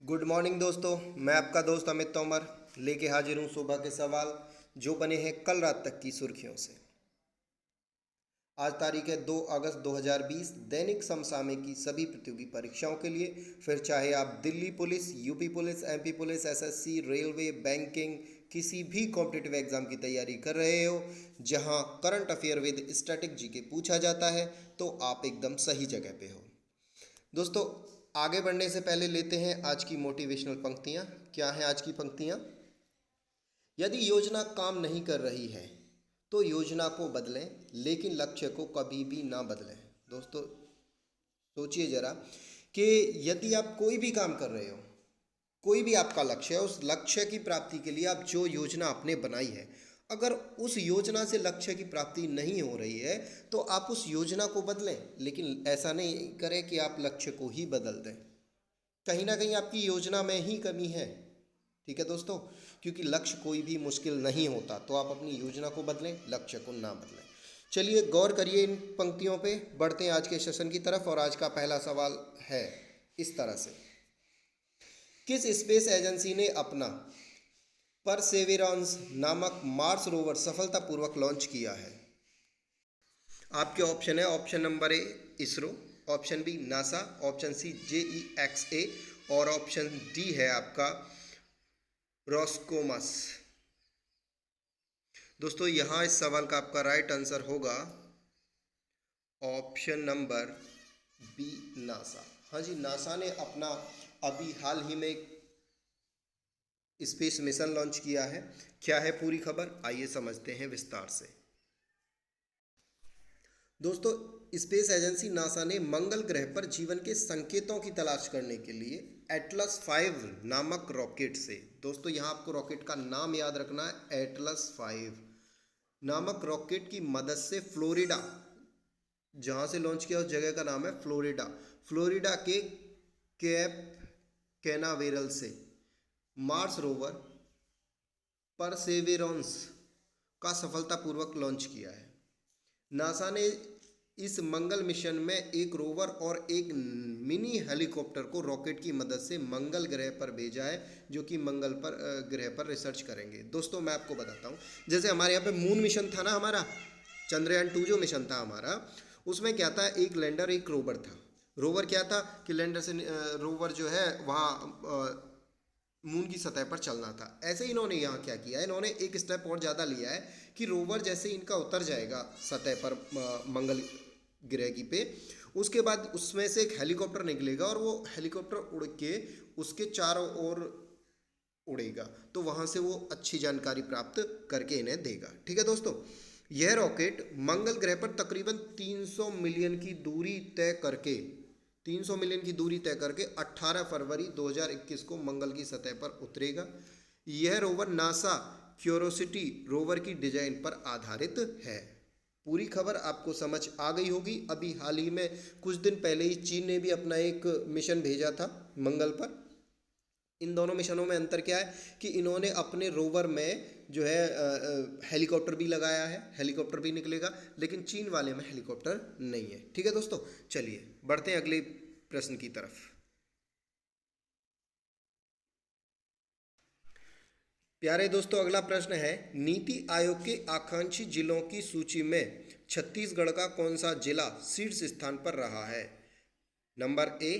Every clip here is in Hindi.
गुड मॉर्निंग दोस्तों। मैं आपका दोस्त अमित तोमर लेके हाजिर हूँ सुबह के सवाल जो बने हैं कल रात तक की सुर्खियों से। आज तारीख है 2 अगस्त 2020। दैनिक समसामयिक की सभी प्रतियोगी परीक्षाओं के लिए, फिर चाहे आप Delhi police, UP police, MP police, SSC, railway, banking, किसी भी कॉम्पिटिटिव एग्जाम की तैयारी कर रहे हो जहां current affair with static GK पूछा जाता है, तो आप एकदम सही जगह पे हो। दोस्तों, आगे बढ़ने से पहले लेते हैं आज की मोटिवेशनल पंक्तियाँ। क्या हैं आज की पंक्तियाँ? यदि योजना काम नहीं कर रही है तो योजना को बदलें, लेकिन लक्ष्य को कभी भी ना बदलें। दोस्तों, सोचिए जरा कि यदि आप कोई भी काम कर रहे हो, कोई भी आपका लक्ष्य है, उस लक्ष्य की प्राप्ति के लिए आप जो योजना आपने बनाई है, अगर उस योजना से लक्ष्य की प्राप्ति नहीं हो रही है तो आप उस योजना को बदलें, लेकिन ऐसा नहीं करें कि आप लक्ष्य को ही बदल दें। कहीं ना कहीं आपकी योजना में ही कमी है। ठीक है दोस्तों, क्योंकि लक्ष्य कोई भी मुश्किल नहीं होता, तो आप अपनी योजना को बदलें, लक्ष्य को ना बदलें। चलिए गौर करिए इन पंक्तियों पे। बढ़ते हैं आज के सेशन की तरफ और आज का पहला सवाल है इस तरह से। किस स्पेस एजेंसी ने अपना परसेवेरेंस नामक मार्स रोवर सफलतापूर्वक लॉन्च किया है? आपके ऑप्शन है, option number A ISRO, option B NASA, option C JEXA और ऑप्शन डी है आपका रॉस्कोमस। दोस्तों, यहाँ इस सवाल का आपका राइट आंसर होगा ऑप्शन नंबर बी नासा। हाँ जी, नासा ने अपना अभी हाल ही में एक स्पेस मिशन लॉन्च किया है। क्या है पूरी खबर, आइए समझते हैं विस्तार से। दोस्तों, स्पेस एजेंसी नासा ने मंगल ग्रह पर जीवन के संकेतों की तलाश करने के लिए एटलस 5 नामक रॉकेट से, दोस्तों यहाँ आपको रॉकेट का नाम याद रखना है, एटलस 5 नामक रॉकेट की मदद से फ्लोरिडा, जहाँ से लॉन्च किया उस जगह का नाम है फ्लोरिडा, फ्लोरिडा के कैप कैनावेरल से मार्स रोवर परसेवेरेंस का सफलतापूर्वक लॉन्च किया है। नासा ने इस मंगल मिशन में एक रोवर और एक मिनी हेलीकॉप्टर को रॉकेट की मदद से मंगल ग्रह पर भेजा है, जो कि मंगल पर ग्रह पर रिसर्च करेंगे। दोस्तों, मैं आपको बताता हूँ, जैसे हमारे यहाँ पे मून मिशन था ना, हमारा चंद्रयान 2 जो मिशन था हमारा, उसमें क्या था, एक लैंडर एक रोवर था। रोवर क्या था कि लैंडर से रोवर जो है वहाँ मून की सतह पर चलना था। ऐसे ही इन्होंने यहाँ क्या किया है, इन्होंने एक स्टेप और ज़्यादा लिया है कि रोवर जैसे इनका उतर जाएगा सतह पर मंगल ग्रह की पे, उसके बाद उसमें से एक हेलीकॉप्टर निकलेगा और वो हेलीकॉप्टर उड़ के उसके चारों ओर उड़ेगा, तो वहाँ से वो अच्छी जानकारी प्राप्त करके इन्हें देगा। ठीक है दोस्तों, यह रॉकेट मंगल ग्रह पर तकरीबन 300 मिलियन की दूरी तय करके 300 मिलियन की दूरी तय करके 18 फरवरी 2021 को मंगल की सतह पर उतरेगा। यह रोवर नासा क्यूरोसिटी रोवर की डिजाइन पर आधारित है। पूरी खबर आपको समझ आ गई होगी। अभी हाल ही में कुछ दिन पहले ही चीन ने भी अपना एक मिशन भेजा था मंगल पर। इन दोनों मिशनों में अंतर क्या है कि इन्होंने अपने रोवर में जो है हेलीकॉप्टर भी लगाया है, हेलीकॉप्टर भी निकलेगा, लेकिन चीन वाले में हेलीकॉप्टर नहीं है। ठीक है दोस्तों, चलिए बढ़ते हैं अगले प्रश्न की तरफ। प्यारे दोस्तों, अगला प्रश्न है, नीति आयोग के आकांक्षी जिलों की सूची में छत्तीसगढ़ का कौन सा जिला शीर्ष स्थान पर रहा है? Number A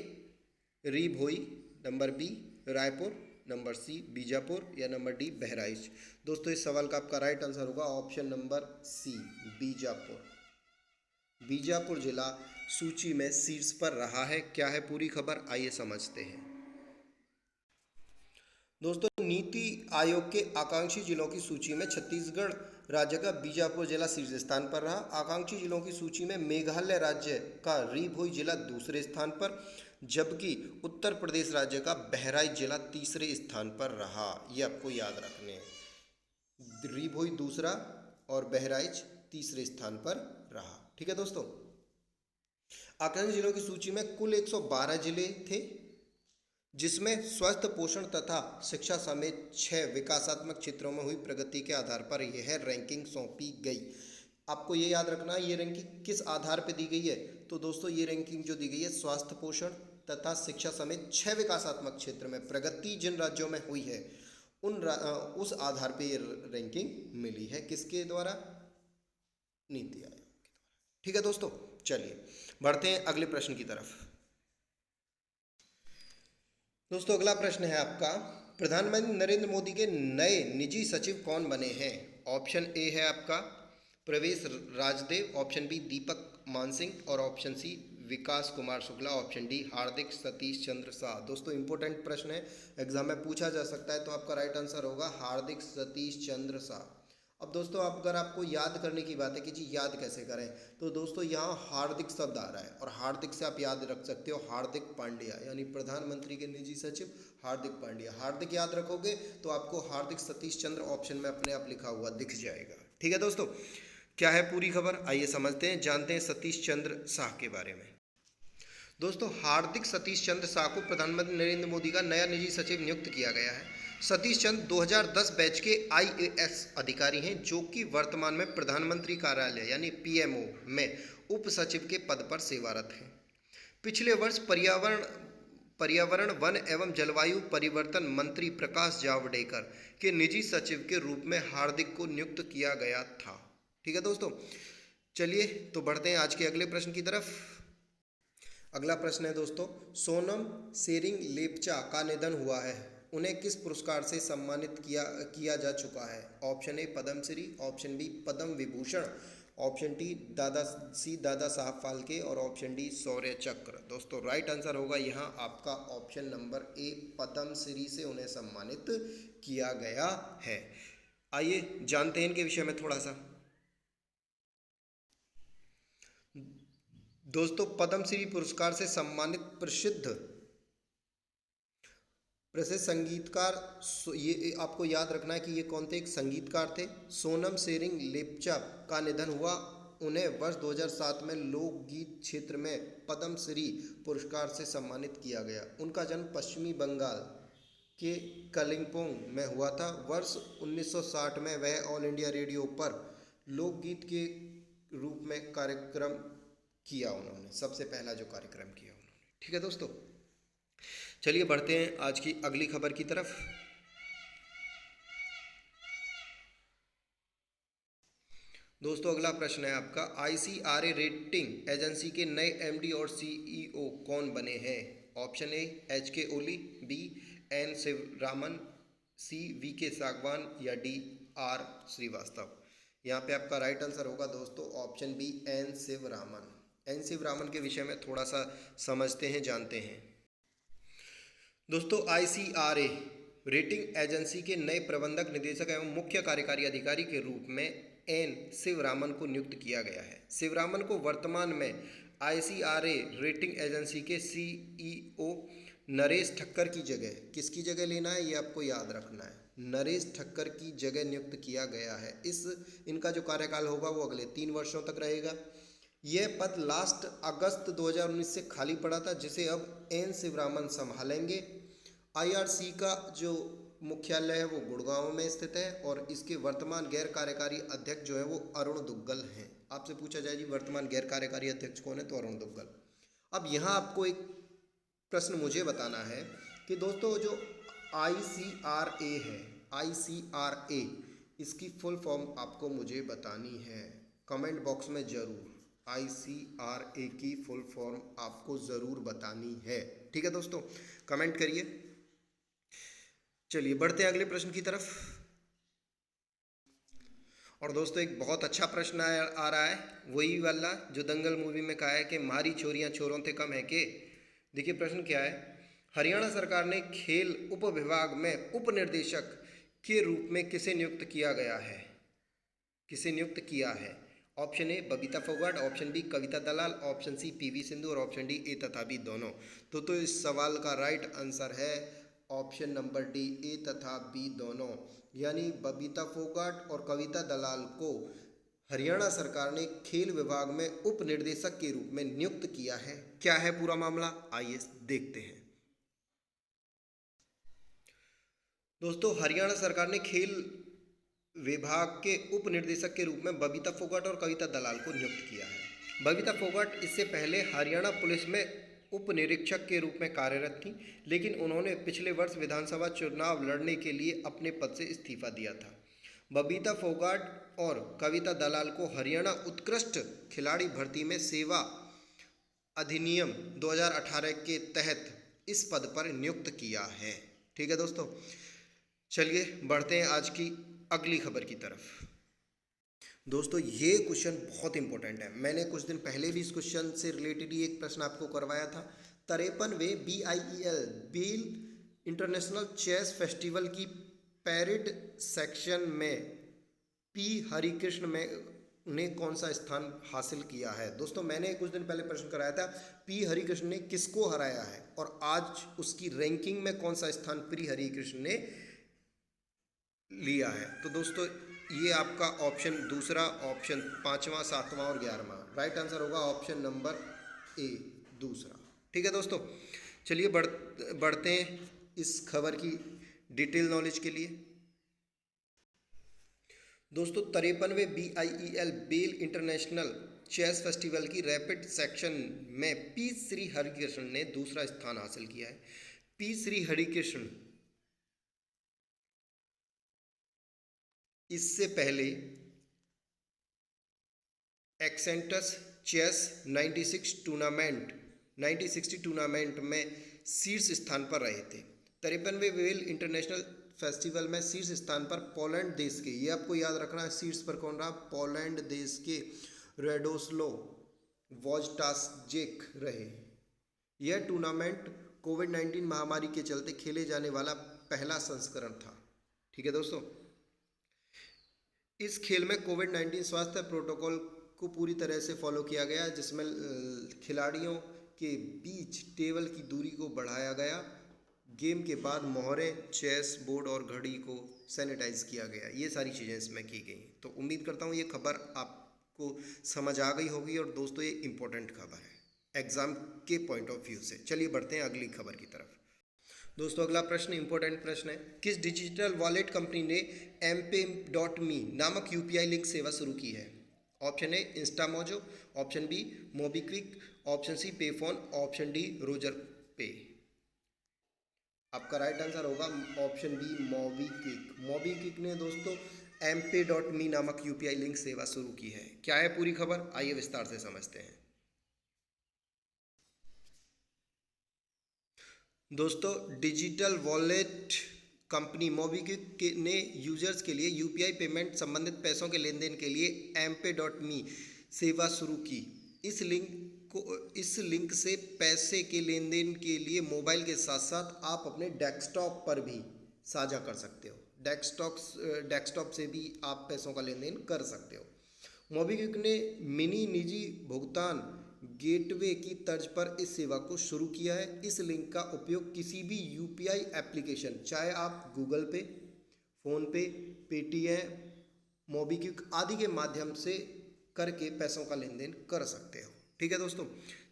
Ri Bhoi, number B Raipur, number C Bijapur या नंबर डी बहराइच। दोस्तों, इस सवाल का आपका राइट आंसर होगा option number C Bijapur. Bijapur जिला सूची में शीर्ष पर रहा है। क्या है पूरी खबर, आइए समझते हैं। दोस्तों, नीति आयोग के आकांक्षी जिलों की सूची में छत्तीसगढ़ राज्य का बीजापुर जिला शीर्ष स्थान पर रहा। आकांक्षी जिलों की सूची में मेघालय राज्य का री भोई जिला दूसरे स्थान पर, जबकि उत्तर प्रदेश राज्य का बहराइच जिला तीसरे स्थान पर रहा। ये आपको याद रखने हैं, री भोई दूसरा और बहराइच तीसरे स्थान पर रहा। ठीक है दोस्तों, आकांक्षी जिलों की सूची में कुल 112 जिले थे, जिसमें स्वस्थ पोषण तथा शिक्षा समेत 6 विकासात्मक क्षेत्रों में हुई प्रगति के आधार पर यह रैंकिंग सौंपी गई। आपको ये याद रखना है, ये रैंकिंग किस आधार पर दी गई है? तो दोस्तों, ये रैंकिंग जो दी गई है स्वास्थ्य पोषण तथा शिक्षा समेत 6 विकासात्मक क्षेत्र में प्रगति जिन राज्यों में हुई है उस आधार पर ये रैंकिंग मिली है। किसके द्वारा? नीति आयोग के द्वारा। ठीक है दोस्तों, चलिए बढ़ते हैं अगले प्रश्न की तरफ। दोस्तों अगला प्रश्न है आपका, प्रधानमंत्री नरेंद्र मोदी के नए निजी सचिव कौन बने हैं? ऑप्शन ए है आपका प्रवेश राजदेव, ऑप्शन बी दीपक मानसिंह और ऑप्शन सी विकास कुमार शुक्ला, ऑप्शन डी हार्दिक सतीश चंद्र शाह। दोस्तों इंपॉर्टेंट प्रश्न है, एग्जाम में पूछा जा सकता है, तो आपका राइट आंसर होगा हार्दिक सतीश चंद्र शाह। अब दोस्तों अगर आपको याद करने की बात है कि जी याद कैसे करें, तो दोस्तों यहाँ हार्दिक शब्द आ रहा है और हार्दिक से आप याद रख सकते हो हार्दिक पांड्या, यानी प्रधानमंत्री के निजी सचिव हार्दिक पांड्या। हार्दिक याद रखोगे तो आपको हार्दिक सतीश चंद्र ऑप्शन में अपने आप लिखा हुआ दिख जाएगा। ठीक है दोस्तों, क्या है पूरी खबर, आइए समझते हैं, जानते हैं सतीश चंद्र शाह के बारे में। दोस्तों हार्दिक सतीश चंद्र शाह को प्रधानमंत्री नरेंद्र मोदी का नया निजी सचिव नियुक्त किया गया है। सतीश चंद्र 2010 बैच के IAS अधिकारी हैं, जो कि वर्तमान में प्रधानमंत्री कार्यालय यानी PMO में उप सचिव के पद पर सेवारत हैं। पिछले वर्ष पर्यावरण वन एवं जलवायु परिवर्तन मंत्री प्रकाश जावड़ेकर के निजी सचिव के रूप में हार्दिक को नियुक्त किया गया था। ठीक है दोस्तों, चलिए तो बढ़ते हैं आज के अगले प्रश्न की तरफ। अगला प्रश्न है दोस्तों, सोनम सेरिंग लेपचा का निधन हुआ है, उन्हें किस पुरस्कार से सम्मानित किया जा चुका है? Option A Padma Shri, option B Padma Vibhushan, option D Dada Saheb Phalke और ऑप्शन डी शौर्य चक्र। दोस्तों राइट आंसर होगा यहाँ आपका ऑप्शन नंबर ए पद्मश्री से उन्हें सम्मानित किया गया है। आइए जानते हैं इनके विषय में थोड़ा सा। दोस्तों पद्मश्री पुरस्कार से सम्मानित प्रसिद्ध संगीतकार, ये आपको याद रखना है कि ये कौन थे, एक संगीतकार थे। सोनम सेरिंग लेपचा का निधन हुआ, उन्हें वर्ष 2007 में लोकगीत क्षेत्र में पद्मश्री पुरस्कार से सम्मानित किया गया। उनका जन्म पश्चिमी बंगाल के कलिम्पोंग में हुआ था। वर्ष 1960 में वह ऑल इंडिया रेडियो पर लोकगीत के रूप में कार्यक्रम किया उन्होंने, सबसे पहला जो कार्यक्रम किया उन्होंने। ठीक है दोस्तों, चलिए बढ़ते हैं आज की अगली खबर की तरफ। दोस्तों अगला प्रश्न है आपका, ICRA रेटिंग एजेंसी के नए MD और CEO कौन बने हैं? Option A HK Oli, B N Sivaraman, C VK Sagwan या डी R श्रीवास्तव। यहाँ पे आपका राइट आंसर होगा दोस्तों option B N Sivaraman. N Sivaraman के विषय में थोड़ा सा समझते हैं, जानते हैं। दोस्तों ICRA रेटिंग एजेंसी के नए प्रबंधक निदेशक एवं मुख्य कार्यकारी अधिकारी के रूप में N शिवरामन को नियुक्त किया गया है। शिवरामन को वर्तमान में ICRA रेटिंग एजेंसी के CEO नरेश ठक्कर की जगह, किसकी जगह लेना है ये आपको याद रखना है, नरेश ठक्कर की जगह नियुक्त किया गया है। इनका जो कार्यकाल होगा वो अगले 3 वर्षों तक रहेगा। यह पद लास्ट अगस्त 2019 से खाली पड़ा था, जिसे अब N शिवरामन संभालेंगे। IRC का जो मुख्यालय है वो गुड़गांव में स्थित है और इसके वर्तमान गैर कार्यकारी अध्यक्ष जो है वो अरुण दुग्गल हैं। आपसे पूछा जाए जी वर्तमान गैर कार्यकारी अध्यक्ष कौन है, तो अरुण दुग्गल। अब यहाँ आपको एक प्रश्न मुझे बताना है कि दोस्तों जो ICRA है, ICRA इसकी फुल फॉर्म आपको मुझे बतानी है कमेंट बॉक्स में ज़रूर। ICRA की फुल फॉर्म आपको ज़रूर बतानी है। ठीक है दोस्तों, कमेंट करिए। चलिए बढ़ते हैं अगले प्रश्न की तरफ। और दोस्तों एक बहुत अच्छा प्रश्न आ रहा है, वही वाला जो दंगल मूवी में कहा है कि मारी चोरियां चोरों से कम है के। देखिए प्रश्न क्या है, हरियाणा सरकार ने खेल उप विभाग में उप निर्देशक के रूप में किसे नियुक्त किया गया है, किसे नियुक्त किया है? Option A Babita Phogat, option B Kavita Dalal, option C PV Sindhu और ऑप्शन डी ए तथा बी दोनों। तो इस सवाल का राइट आंसर है ऑप्शन नंबर डी ए तथा बी दोनों, यानी बबीता फोगाट और कविता दलाल को हरियाणा सरकार ने खेल विभाग में उप निर्देशक के रूप में नियुक्त किया है। क्या है पूरा मामला, आइए देखते हैं। दोस्तों हरियाणा सरकार ने खेल विभाग के उप निर्देशक के रूप में बबीता फोगाट और कविता दलाल को नियुक्त किया है। बबीता फोगाट इससे पहले हरियाणा पुलिस में उप निरीक्षक के रूप में कार्यरत थीं, लेकिन उन्होंने पिछले वर्ष विधानसभा चुनाव लड़ने के लिए अपने पद से इस्तीफा दिया था। बबीता फोगाट और कविता दलाल को हरियाणा उत्कृष्ट खिलाड़ी भर्ती में सेवा अधिनियम 2018 के तहत इस पद पर नियुक्त किया है। ठीक है दोस्तों, चलिए बढ़ते हैं आज की अगली खबर की तरफ। दोस्तों ये क्वेश्चन बहुत इंपॉर्टेंट है, मैंने कुछ दिन पहले भी इस क्वेश्चन से रिलेटेड ही एक प्रश्न आपको करवाया था। 53वें BIEL Biel international chess festival की पैरेड सेक्शन में पी हरिकृष्ण ने कौन सा स्थान हासिल किया है। दोस्तों मैंने कुछ दिन पहले प्रश्न कराया था पी हरिकृष्ण ने किसको हराया है और आज उसकी रैंकिंग में कौन सा स्थान पी हरिकृष्ण ने लिया है। तो दोस्तों ये आपका ऑप्शन दूसरा, ऑप्शन 5वां, 7वां और 11वां, राइट आंसर होगा ऑप्शन नंबर ए दूसरा। ठीक है दोस्तों, चलिए बढ़ते हैं इस खबर की डिटेल नॉलेज के लिए। दोस्तों 53वें BIEL Biel international chess festival की रैपिड सेक्शन में पी श्री हरिकृष्ण ने दूसरा स्थान हासिल किया है। पी श्री हरिकृष्ण इससे पहले एक्सेंटस चेस 1960 टूर्नामेंट में शीर्ष स्थान पर रहे थे। 53वें बेल इंटरनेशनल फेस्टिवल में शीर्ष स्थान पर पोलैंड देश के, ये आपको याद रखना है, शीर्ष पर कौन रहा, पोलैंड देश के रेडोस्लो वोजटाजेक रहे। यह टूर्नामेंट कोविड-19 महामारी के चलते खेले जाने वाला पहला संस्करण था। ठीक है दोस्तों, इस खेल में कोविड-19 स्वास्थ्य प्रोटोकॉल को पूरी तरह से फॉलो किया गया, जिसमें खिलाड़ियों के बीच टेबल की दूरी को बढ़ाया गया। गेम के बाद मोहरें, चेस बोर्ड और घड़ी को सैनिटाइज किया गया। ये सारी चीज़ें इसमें की गई। तो उम्मीद करता हूँ ये खबर आपको समझ आ गई होगी और दोस्तों ये इम्पोर्टेंट खबर है एग्ज़ाम के पॉइंट ऑफ व्यू से। चलिए बढ़ते हैं अगली खबर की तरफ। दोस्तों अगला प्रश्न इंपॉर्टेंट प्रश्न है, किस डिजिटल वॉलेट कंपनी ने MPay.me नामक UPI लिंक सेवा शुरू की है। Option A Instamojo, option B MobiKwik, option C Payphone, option D Roger Pay. आपका राइट आंसर होगा ऑप्शन बी मोबीक्विक। मोबीक्विक ने दोस्तों MPay.me नामक UPI लिंक सेवा शुरू की है। क्या है पूरी खबर, आइए विस्तार से समझते हैं। दोस्तों डिजिटल वॉलेट कंपनी मोबीक्विक ने यूजर्स के लिए UPI पेमेंट संबंधित पैसों के लेन देन के लिए MPay.me सेवा शुरू की। इस लिंक से पैसे के लेन देन के लिए मोबाइल के साथ साथ आप अपने डेस्कटॉप पर भी साझा कर सकते हो। डेस्कटॉप से भी आप पैसों का लेन देन कर सकते हो। मोबीक्विक ने मिनी निजी भुगतान गेटवे की तर्ज पर इस सेवा को शुरू किया है। इस लिंक का उपयोग किसी भी UPI एप्लीकेशन, चाहे आप गूगल पे, फ़ोनपे, पेटीएम, मोबीक्विक आदि के माध्यम से करके पैसों का लेन देन कर सकते हो। ठीक है दोस्तों,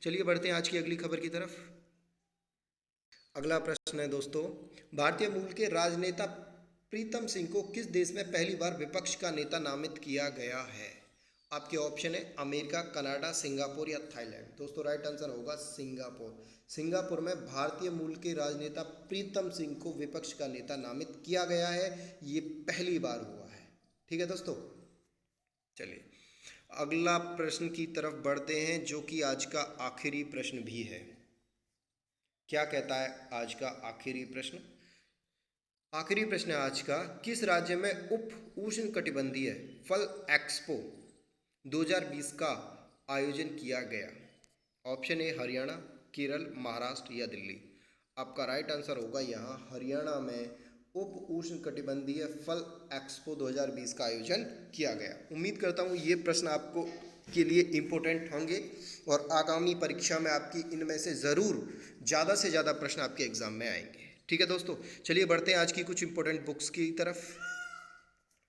चलिए बढ़ते हैं आज की अगली खबर की तरफ। अगला प्रश्न है दोस्तों, भारतीय मूल के राजनेता प्रीतम सिंह को किस देश में पहली बार विपक्ष का नेता नामित किया गया है। आपके ऑप्शन है अमेरिका, कनाडा, सिंगापुर या थाईलैंड। दोस्तों राइट आंसर होगा सिंगापुर। सिंगापुर में भारतीय मूल के राजनेता प्रीतम सिंह को विपक्ष का नेता नामित किया गया है, ये पहली बार हुआ है। ठीक है दोस्तों, चलिए अगला प्रश्न की तरफ बढ़ते हैं, जो कि आज का आखिरी प्रश्न भी है। क्या कहता है आज का आखिरी प्रश्न। आखिरी प्रश्न है आज का, किस राज्य में उप उष्णकटिबंधीय फल एक्सपो 2020 का आयोजन किया गया। ऑप्शन ए हरियाणा, केरल, महाराष्ट्र या दिल्ली। आपका राइट आंसर होगा यहाँ हरियाणा में उप उष्णकटिबंधीय फल एक्सपो 2020 का आयोजन किया गया। उम्मीद करता हूँ ये प्रश्न आपको के लिए इम्पोर्टेंट होंगे और आगामी परीक्षा में आपकी इनमें से ज़रूर ज़्यादा से ज़्यादा प्रश्न आपके एग्जाम में आएंगे। ठीक है दोस्तों, चलिए बढ़ते हैं आज की कुछ इंपॉर्टेंट बुक्स की तरफ।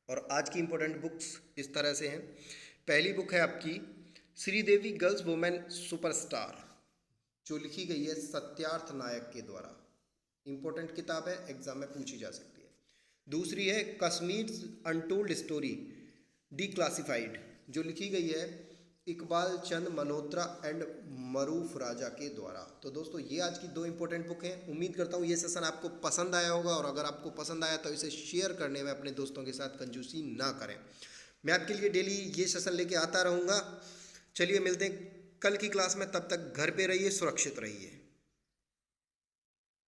और आज की इंपॉर्टेंट बुक्स इस तरह से हैं। पहली बुक है आपकी श्रीदेवी गर्ल्स वुमेन सुपरस्टार, जो लिखी गई है सत्यार्थ नायक के द्वारा। इंपॉर्टेंट किताब है, एग्जाम में पूछी जा सकती है। दूसरी है कश्मीर अनटोल्ड स्टोरी डिक्लासिफाइड, जो लिखी गई है इकबाल चंद मल्होत्रा एंड मरूफ राजा के द्वारा। तो दोस्तों ये आज की 2 इंपॉर्टेंट बुक हैं। उम्मीद करता हूँ ये सेशन आपको पसंद आया होगा, और अगर आपको पसंद आया तो इसे शेयर करने में अपने दोस्तों के साथ कंजूसी ना करें। मैं आपके लिए डेली ये सेशन लेके आता रहूँगा। चलिए मिलते हैं कल की क्लास में, तब तक घर पे रहिए, सुरक्षित रहिए।